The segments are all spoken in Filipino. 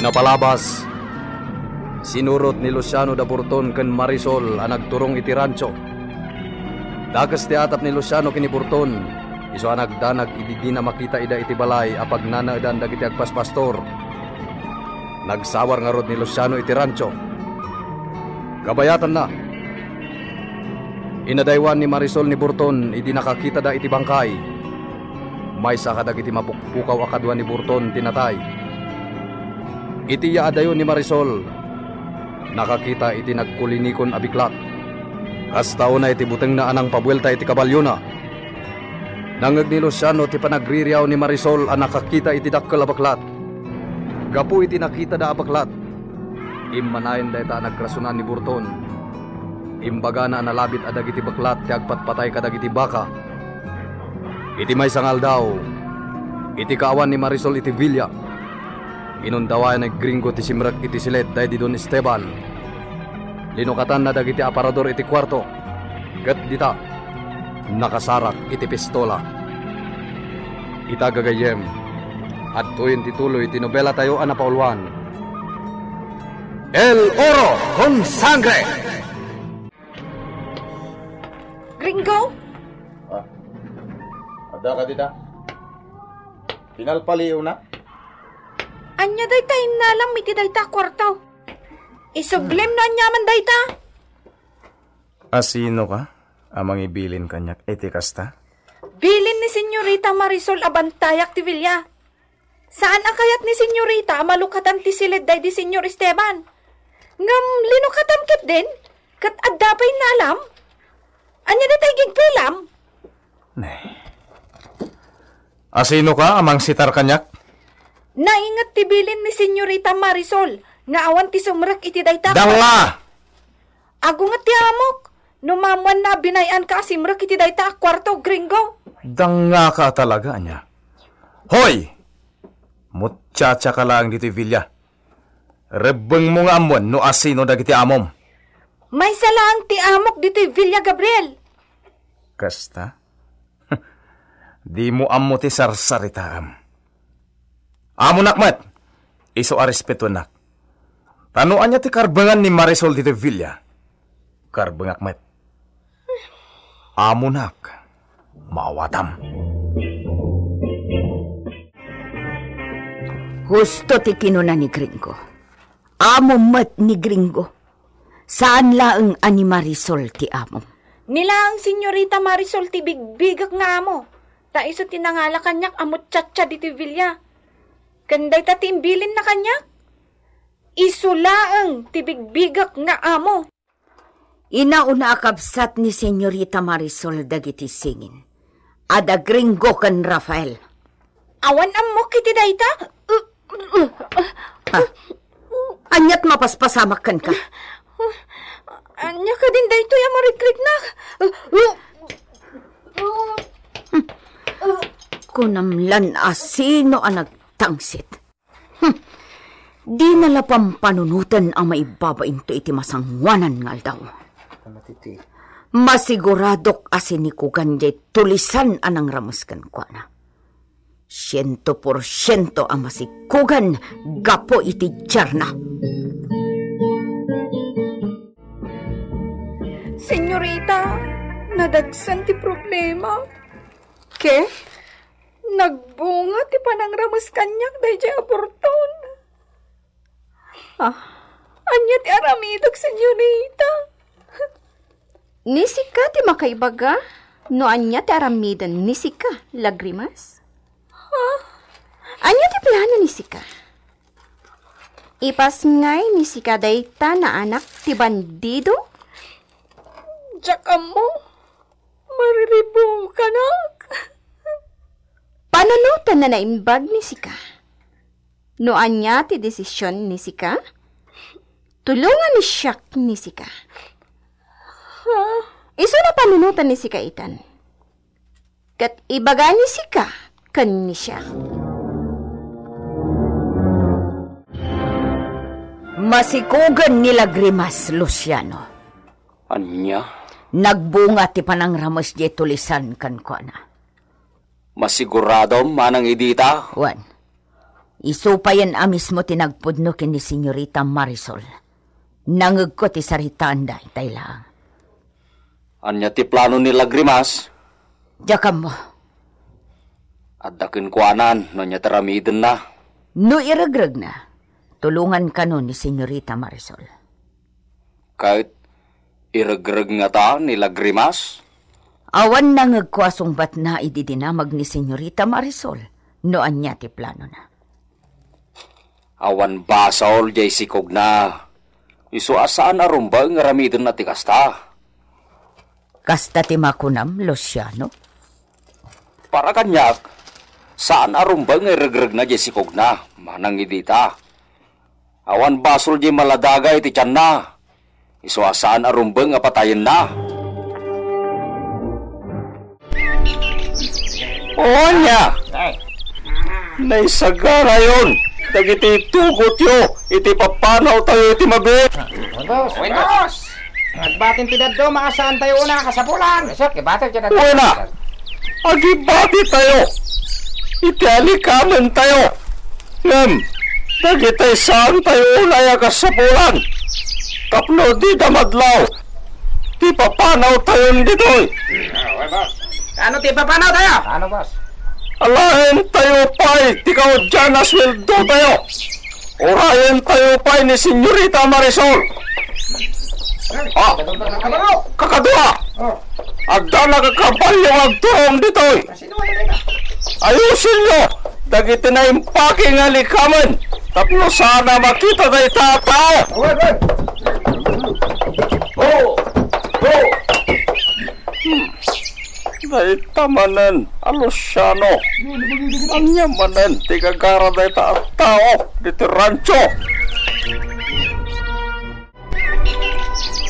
Pinapalabas, sinurot ni Luciano da Burton ken Marisol ang nagturong iti rancho. Dakas ti atap ni Luciano kini Burton, iso nagdanag idi na makita ida iti balay apag nanaadan dagiti agpaspastor. Nagsawar nga rod ni Luciano iti rancho. Kabayatan na. Inadaywan ni Marisol ni Burton idi nakakita da iti bangkay. May sakadag iti mapukpukaw akadwa ni Burton tinatay. Iti yaadayon ni Marisol, nakakita iti nagkulinikon abiklat. Kastao na iti buteng na anang pabuelta iti kabalyo na. Nangag ni Luciano ti panagririaw ni Marisol ang nakakita iti dakkel abaklat. Gapu iti nakita da abaklat. Immanayon da ita nagkrasunan ni Burton. Imbaga na analabit adag iti baklat ti agpatpatay kadag iti baka. Iti may sangal daw, iti kaawan ni Marisol iti Villa. Inundawayan ng gringo ti simrak iti silet dahi di Don Esteban. Linukatan na dagiti aparador iti kwarto. Kat dita, nakasarak iti pistola. Ita gagayem, at tuyin tituloy ti nobela tayo anapaulwan. El Oro con Sangre! Gringo? Ada ka dita? Pinalpaliw na? Anya day tayo nalang miti day ta kwartaw. Isublim na anyaman day ta. Asino ka? Amang ibilin kanyak etikasta? Bilin ni Senyorita Marisol abantayak ti Villa. Saan ang kayat ni Senyorita malukatan ti silid day di Senyor Esteban? Ngam linukatan ket din? Kat addapay na alam? Anya day tayo gigpilam? Nay. Asino ka amang sitar kanyak? Naingat ti bilin ni Senyorita Marisol nga awan ti sumrak iti dayta. Danga! Agungat ti amok. Numamuan na binayan ka asimrak iti dayta kwarto, Gringo. Danga ka talaga niya. Hoy! Mutchacha ka lang dito Villa. Rebeng mo nga amon no asino dagiti amom. May salang ti amok dito Villa, Gabriel. Kasta? Di mo amo ti sarsaritaam. Amo nakmat, iso a respeto nak. Tanuan niya ti karbangan ni Marisol dito Villa. Karbangak met. Amo nak, maawatam. Gusto ti kinuna ni Gringo. Amo met ni Gringo. Saan laeng ani Marisol ti amo? Nila ang Senyorita Marisol ti bigbigak nga amo. Ta iso tinangala kanyak amot tchatcha dito Villa. Kanday ta timbilin na kanyak. Isulaang tibigbigak nga amo. Inauna akabsat ni Senyorita Marisol dagiti singin. Ada Gringo kan Rafael. Awan amok iti dayta? Anyat mapaspasamak kan ka. Anya ka din dayto ya marikrik na. Kunamlan asino ang nagtangsit. Di nalapang panunutan ang maibabain to iti masangwanan nga aldaw. Masiguradok asin ni Kuganjay tulisan anang ramuskan kwa na. 100% ang masikugan gapo iti diyarna. Senyorita, nadagsan ti problema. Ke? Nagbunga ti panangramas kanyak day jay aborton. Anya ti aramidag, senyorita. Nisika ti makaibaga? No anya ti aramidan nisika, lagrimas? Anya ti plano nisika? Ipas ngay nisika dayta na anak ti bandido? Tsaka mo, mariribong ka na. Pananutan na naimbag nisika? No anya ti desisyon nisika? Tulungan ni siyak nisika. Iso na panunutan nisika itan. Kat ibaga nisika kan ni siya. Masikugan nila Grimas, Luciano. Anya? Nagbunga ti panangramos di tulisan kan ko na. Masigurado manang idita? Juan, Isupayan amis mo tinagpudno kin ni Senyorita Marisol. Nangag ko ti saritaan da itay lang. Anya ti plano ni Lagrimas? Jakam mo. At dakin kuanan, no niya taramiden na. No iragrag na, tulungan ka nun ni Senyorita Marisol. Kahit iragrag nga ta ni Lagrimas? Awan nangag ko asong bat na ididinamag ni Senyorita Marisol. No anya ti plano na. Awan basol, jay sikog na. Isu asaan arumba nga ramiden na ti kasta. Kasta ti makunam, Luciano? Para kanyak, saan arumba nga iragrag na jay sikog na. Manang idita. Awan basol jay maladagay ti tiyan na. Isu asaan arumba nga patayin na. O niya! Naisagara yun! Dagiti tugot yo! Iti papanaw tayo iti mabit! Boss! Nagbatin ti daddo, makasaan tayo una kasapulan! Sir, kibatin ti daddo! Una! Agibati tayo! Iti alikaman tayo! Dagiti saan tayo una kasapulan! Tapno di damadlaw! Ti papanaw tayo dito'y! Ano ti papanaw tayo? Ano, boss? Alahin tayo pa'y, tikaw dyan asweldo tayo. Orayan tayo pa'y ni Senyorita Marisol. Kakadua. Adda na kakabalyo agturong dito'y. Ayusin nyo, dagiti na impake nga likaman. Tapno sana makita tayo tatao. Dahil tamanan, Luciano. Anya manan, tigagara dahil tao, dito rancho.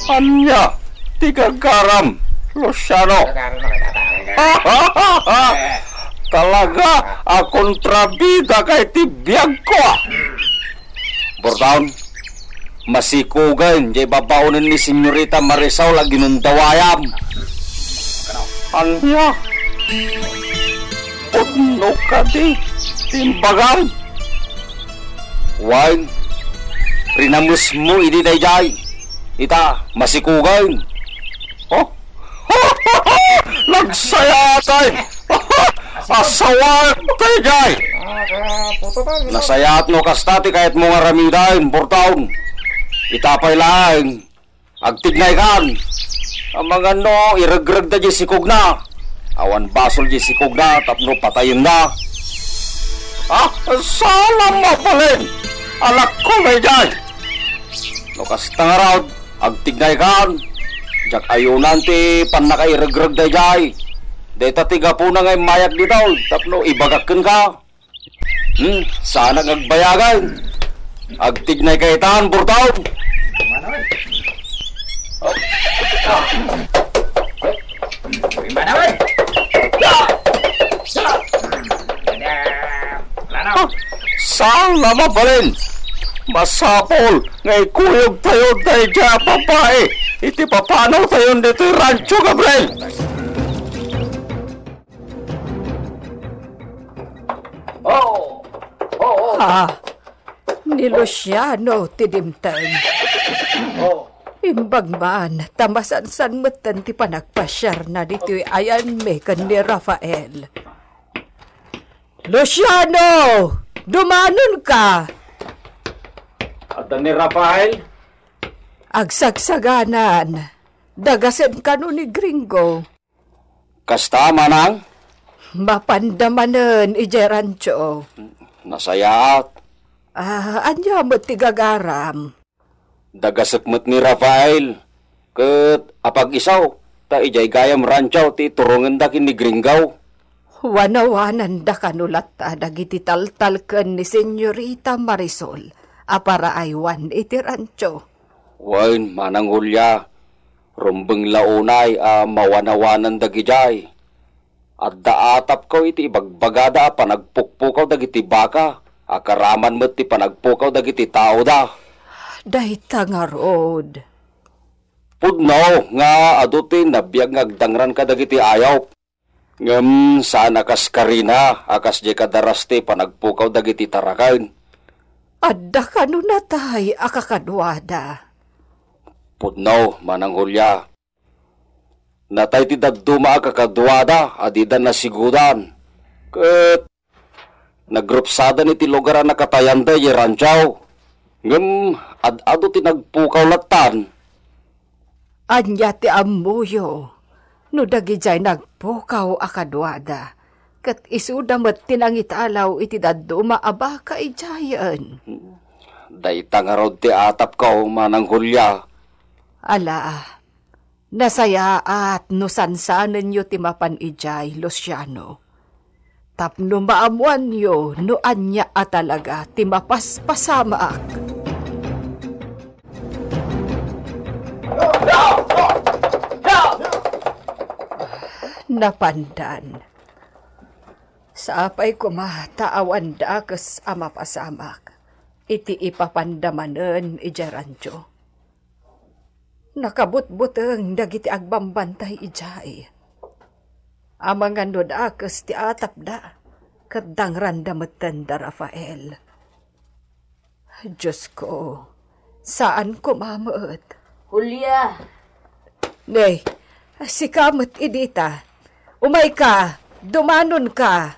Anya, tigagaram, Luciano. Talaga, akong trabida kay tibiyag ko. Bordown, masikugan, jay babaunin ni Senyorita Marisol lagi nung dawayam. Anya, putno ka di, timbagan. Wine, rinamus mo idi dayjay. Ita, masikugan. Oh, nagsaya tayo. Asawa tayo jay. Nasayat no kastati kahit mo nga ramidain, Bortaon. Itapay lang, agtignay kan. Ang mga no, iragrag na di sikog na. Awan basol di sikog na, tapno patayin na. Salam mapalin. Alak ko may dyan. Lukas tangaraw, agtignay kan. Jak ayunan ti panaka iragrag na dyan. Deta tiga po na ngay mayak dito, tapno ibagakin ka. Sana agbayagan. Agtignay kaitan, Bortaon. Saan naman ba rin? Masapol, ngay kuyog tayo tayo dyan, babae. Iti papanaw tayo dito yung rancho, Gabriel. Ni Luciano, tidimtang. Imbag man, tamasan-san matan ti panagpasyar na dito'y ayan me kan ni Rafael. Luciano! Dumanon ka! At ni Rafael? Agsagsaganan. Dagasen ka no ni Gringo. Kasta, manang? Mapandamanan, Ijerancho. Nasayat. Anya mo tigagaram. Dagasakmat ni Rafael. Kat apag isaw, ta ijay gayam ranchaw ti turungan dakin ni Gringaw. Wanawanan da kanulat dagiti taltal ken ni Senyorita Marisol. Apara aywan iti rancho. Wain, manang hulya. Rumbeng launay mawanawanan dagijay. At daatap ko iti ibagbagada panagpukpukaw dagiti baka. Akaraman mo ti panagpukaw dagiti tao da. Dahita nga road. Pudno nga adutin nabiyag ngagdangran ka dagiti ayaw. Ngam saan akas karina, akas di kadaraste panagpukaw dagiti tarakain. Adda ka no natay akakadwada. Pudnaw, manang hulya. Natay ti dagduma akakadwada, adidan na sigudan. Ket nagrupsada ni ti lugar na katayanda y ranchaw. Ngam ad-ado ti nagpukaw latan. Anya ti amuyo. No dagijay nagpukaw akadwada. Kat isuda met tinangitalaw iti daduma abaka ijayan. Dayta nga raw ti atap kaw, manang hulya. Ala, nasaya at nusansanan nyo ti mapan ijay, Luciano. Tapno maamuan nyo, no anya at talaga ti mapaspasamaak. Napandan. Sa apay kumataawan da kas amapasamak, iti ipapandamanen ijarancho. Nakabut-buteng dagiti agbambantay ijay. Amangan no da kas ti atap da, kadang randametan da Rafael. Diyos ko, saan kumamat? Julia! Nay, si kamot idita. Umay ka, dumanon ka.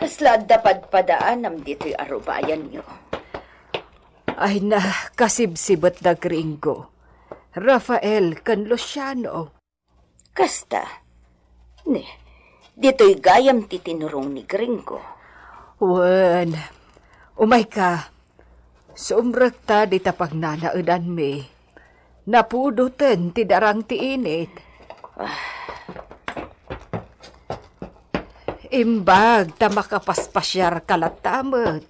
Kasla dapat padaan am dito'y arubayan nyo. Ay na, kasibsibot na gringo. Rafael kan Luciano. Kasta, ne, dito'y gayam titinurong ni gringo. Wen, umay ka. Sumrak ta di tapag nanaudan mi. Napudutan ti darang ti init. Imbag ta makapaspasyar kalatamet.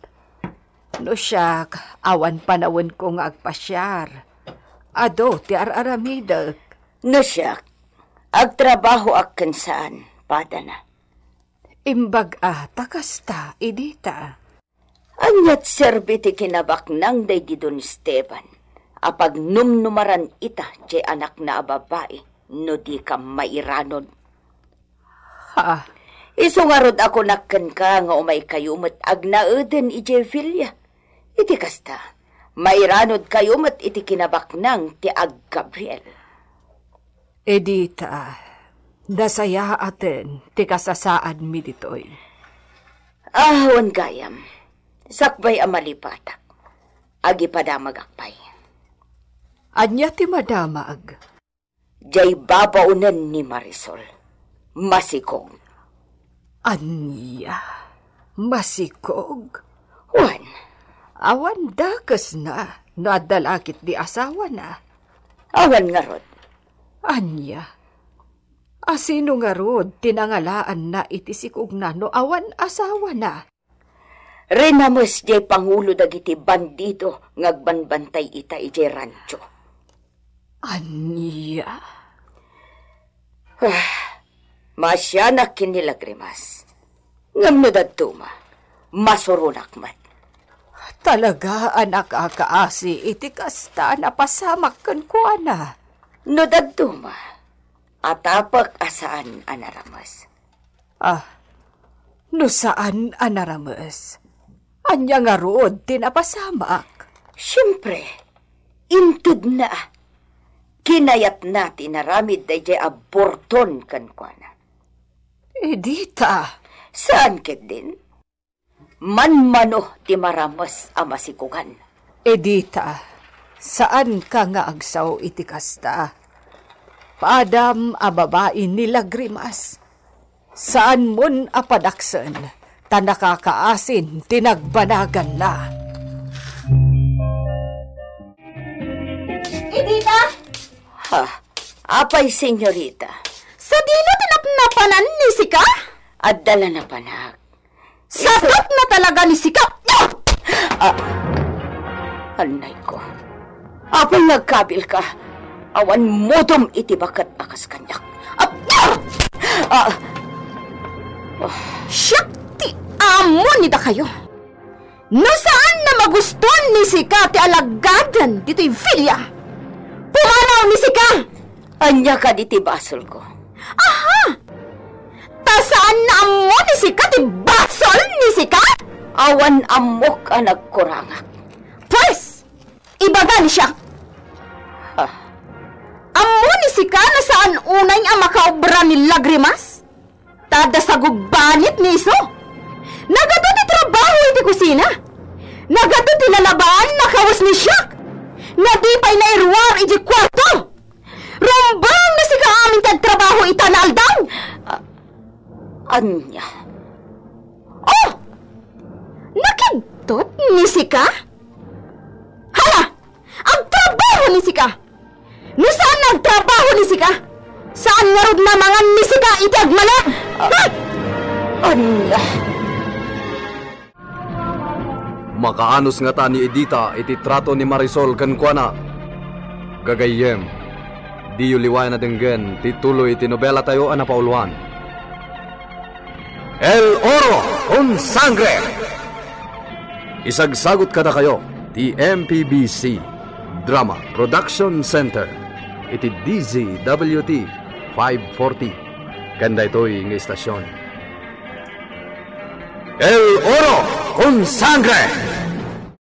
No siyak, awan panawin kong agpasyar. Ado ti araramidag. No siyak, agtrabaho akken saan, padana. Imbag takasta, idita. Anyat serbi ti kinabak nang day di Don Esteban. Apag numnumaran ita ti anak na babae, no di ka mairanod. Ha? Isungarod ako nakken ka nga umay kayumet agnaeden ije Villa. Iti kasta, mairanod kayumet iti kinabak nang ti ag Gabriel. Edita, nasaya aten ti kasasaan mi ditoy. Ahon gayam, sakbay amalipatak, agi padamag akpay. Anya ti madamag? Jay babaunan ni Marisol, masikong. Anya, masikog? Juan. Awan dakas na, nadalakit di asawa na. Awan nga rod. Anya, asino nga rod tinangalaan na iti sikog na no awan asawa na. Renamos jay pangulo dagiti bandido ngagbanbantay ita iti rancho. Anya? Masyanak kinilagrimas. Ngam no dadtuma, masurunak mat. Talaga anak akaasi iti kasta na pasamak kan kuana. No dadtuma, atapak asaan anaramas. No saan anaramas? Anya nga rood tinapasamak. Siyempre, intud na. Kinayat natin naramid da jay aborton kan kuana. Edita. Saan ket din? Manmano ti maramos amasikugan. Edita, saan ka nga agsaw iti kasta? Padam a babae ni Lagrimas. Saan mon apadaksen, ta nakakaasin tinagbanagan na. Edita? Ha, apay senyorita. Sa dilo tinapnapanan ni Sika? At dala na panag. Sapat na talaga ni Sika! Anay ko. Apay nagkabil ka. Awan modom iti bakat akas kanyak. Siyak ti amon nida kayo. No saan na magustuhan ni Sika ti alagadan dito'y Villa? Pumanaw ni Sika! Anya ka diti basol ko. Aha! sika? Awan amok ang nagkurangak. Pwes, ibaga ni siya. Amo ni sika na saan unay ang makaobra ni Lagrimas? Tada sa gugbanit ni iso. Nagato ti trabaho iti kusina. Nagato ti lalabaan nakawas ni siya. Nadipay na irwar iti kwarto. Rumbang na sika aming tagtrabaho ita na aldaw. Anya? Oh! Nakidtot ni sika? Hala! Ang trabaho ni sika! No saan nagtrabaho ni sika? Saan nga rod na mga ni sika iti agmala? Anya? Makaanos nga ta ni Edita iti trato ni Marisol kan kuana. Gagayem, di uliway na denggen tituloy iti nobela tayo anapauluan. El Oro con Sangre! Isagsagot kada kayo, ti MPBC Drama Production Center, iti DZWT 540. Kanda ito'y ng istasyon. El Oro con Sangre!